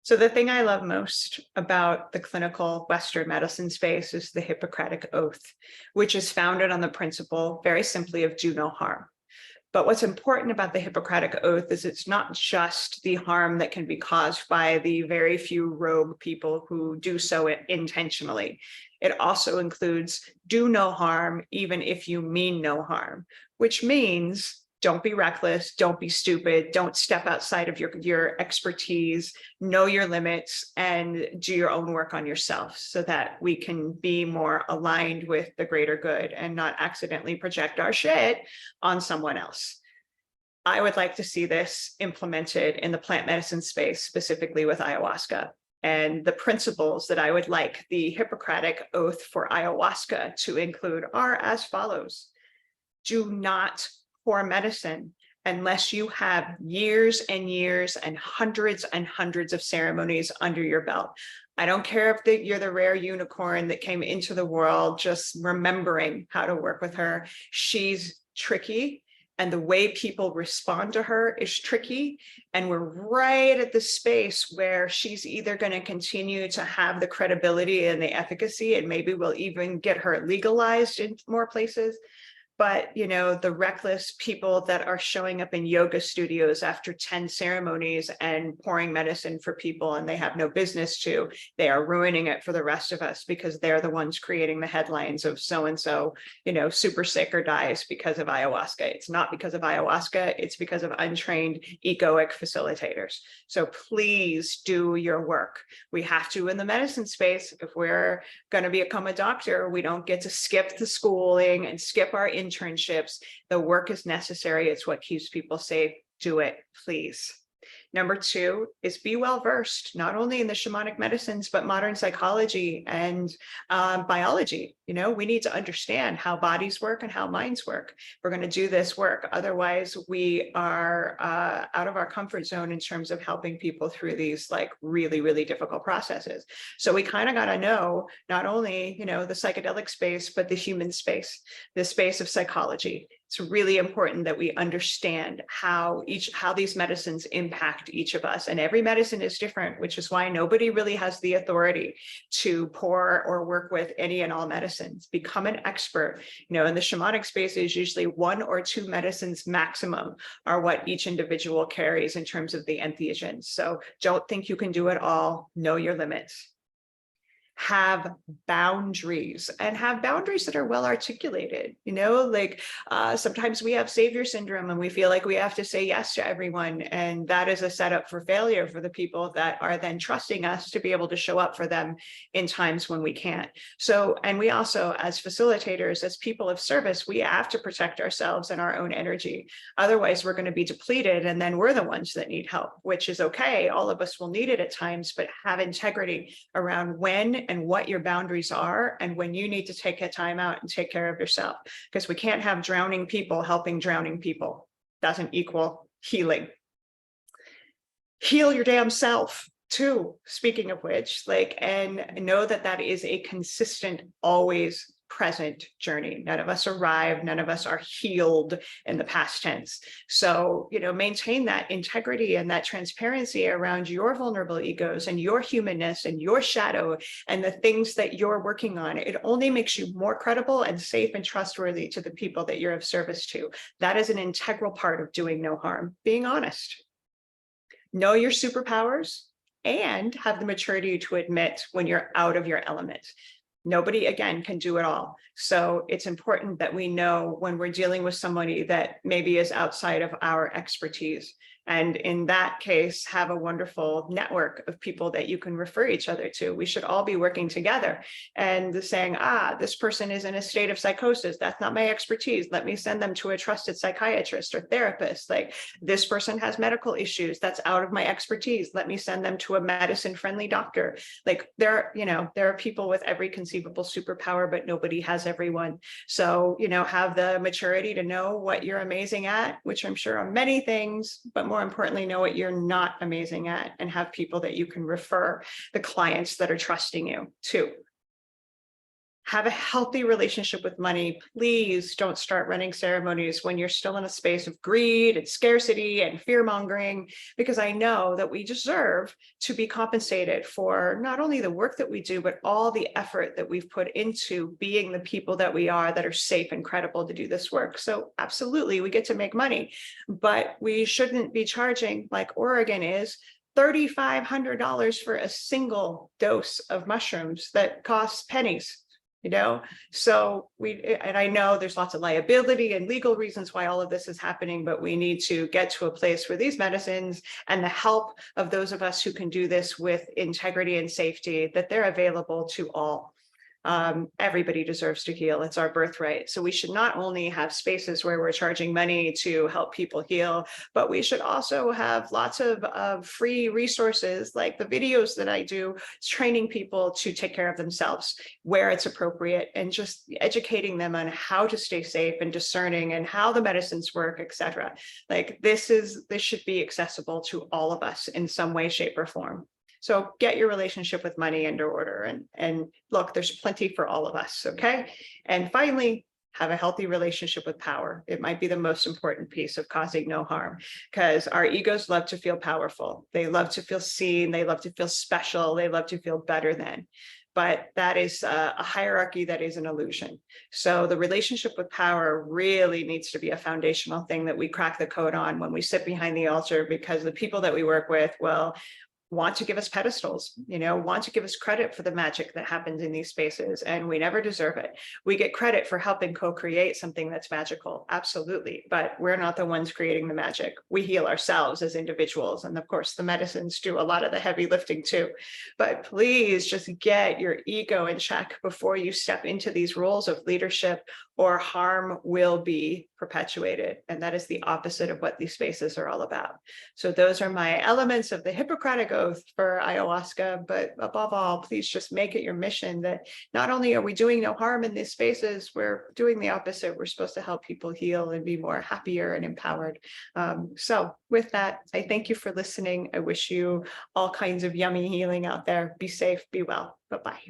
So the thing I love most about the clinical Western medicine space is the Hippocratic Oath, which is founded on the principle, very simply, of do no harm. But what's important about the Hippocratic Oath is it's not just the harm that can be caused by the very few rogue people who do so intentionally. It also includes do no harm, even if you mean no harm, which means don't be reckless, don't be stupid, don't step outside of your expertise, know your limits, and do your own work on yourself so that we can be more aligned with the greater good and not accidentally project our shit on someone else. I would like to see this implemented in the plant medicine space, specifically with ayahuasca. And the principles that I would like the Hippocratic Oath for ayahuasca to include are as follows. Do not pour medicine unless you have years and years and hundreds of ceremonies under your belt. I don't care if you're the rare unicorn that came into the world just remembering how to work with her. She's tricky, and the way people respond to her is tricky. And we're right at the space where she's either going to continue to have the credibility and the efficacy, and maybe we'll even get her legalized in more places. But, you know, the reckless people that are showing up in yoga studios after 10 ceremonies and pouring medicine for people and they have no business to, they are ruining it for the rest of us because they're the ones creating the headlines of so-and-so, you know, super sick or dies because of ayahuasca. It's not because of ayahuasca, it's because of untrained egoic facilitators. So please do your work. We have to in the medicine space. If we're going to become a doctor, we don't get to skip the schooling and skip our internships. The work is necessary. It's what keeps people safe. Do it, please. Number two is be well versed, not only in the shamanic medicines, but modern psychology and biology. You know, we need to understand how bodies work and how minds work. We're going to do this work. Otherwise, we are out of our comfort zone in terms of helping people through these like really, really difficult processes. So we kind of got to know not only, you know, the psychedelic space, but the human space, the space of psychology. It's really important that we understand how these medicines impact each of us. And every medicine is different, which is why nobody really has the authority to pour or work with any and all medicines. Become an expert. You know, in the shamanic space is usually 1 or 2 medicines maximum are what each individual carries in terms of the entheogens. So don't think you can do it all. Know your limits. Have boundaries, and have boundaries that are well articulated. You know, like sometimes we have savior syndrome and we feel like we have to say yes to everyone, and that is a setup for failure for the people that are then trusting us to be able to show up for them in times when we can't. So, and we also, as facilitators, as people of service, we have to protect ourselves and our own energy. Otherwise, we're going to be depleted, and then we're the ones that need help, which is okay. All of us will need it at times, but have integrity around when and what your boundaries are, and when you need to take a time out and take care of yourself, because we can't have drowning people helping drowning people. Doesn't equal healing. Heal your damn self too, speaking of which, like, and know that that is a consistent, always present journey. None of us arrive, none of us are healed in the past tense. So, you know, maintain that integrity and that transparency around your vulnerable egos and your humanness and your shadow and the things that you're working on. It only makes you more credible and safe and trustworthy to the people that you're of service to. That is an integral part of doing no harm, being honest. Know your superpowers and have the maturity to admit when you're out of your element. Nobody, again, can do it all. So it's important that we know when we're dealing with somebody that maybe is outside of our expertise. And in that case, have a wonderful network of people that you can refer each other to. We should all be working together and saying, this person is in a state of psychosis. That's not my expertise. Let me send them to a trusted psychiatrist or therapist. Like, this person has medical issues. That's out of my expertise. Let me send them to a medicine-friendly doctor. Like, there are people with every conceivable superpower, but nobody has everyone. So, you know, have the maturity to know what you're amazing at, which I'm sure are many things, but more importantly, know what you're not amazing at, and have people that you can refer, the clients that are trusting you to. Have a healthy relationship with money. Please don't start running ceremonies when you're still in a space of greed and scarcity and fear mongering, because I know that we deserve to be compensated for not only the work that we do, but all the effort that we've put into being the people that we are, that are safe and credible to do this work. So absolutely, we get to make money, but we shouldn't be charging, like Oregon is, $3,500 for a single dose of mushrooms that costs pennies. So and I know there's lots of liability and legal reasons why all of this is happening, but we need to get to a place where these medicines and the help of those of us who can do this with integrity and safety, that they're available to all. Everybody deserves to heal. It's our birthright. So we should not only have spaces where we're charging money to help people heal, but we should also have lots of free resources, like the videos that I do, training people to take care of themselves where it's appropriate, and just educating them on how to stay safe and discerning and how the medicines work, etc. Like this should be accessible to all of us in some way, shape, or form. So get your relationship with money into order, and look, there's plenty for all of us, okay? And finally, have a healthy relationship with power. It might be the most important piece of causing no harm, because our egos love to feel powerful. They love to feel seen. They love to feel special. They love to feel better than. But that is a hierarchy that is an illusion. So the relationship with power really needs to be a foundational thing that we crack the code on when we sit behind the altar, because the people that we work with will want to give us pedestals, want to give us credit for the magic that happens in these spaces, and we never deserve it. We get credit for helping co-create something that's magical, absolutely, but we're not the ones creating the magic. We heal ourselves as individuals, and of course the medicines do a lot of the heavy lifting too. But please just get your ego in check before you step into these roles of leadership, or harm will be perpetuated, and that is the opposite of what these spaces are all about. So those are my elements of the Hippocratic Oath for ayahuasca, but above all, please just make it your mission that not only are we doing no harm in these spaces, we're doing the opposite. We're supposed to help people heal and be more happier and empowered. So with that, I thank you for listening. I wish you all kinds of yummy healing out there. Be safe, be well. Bye-bye.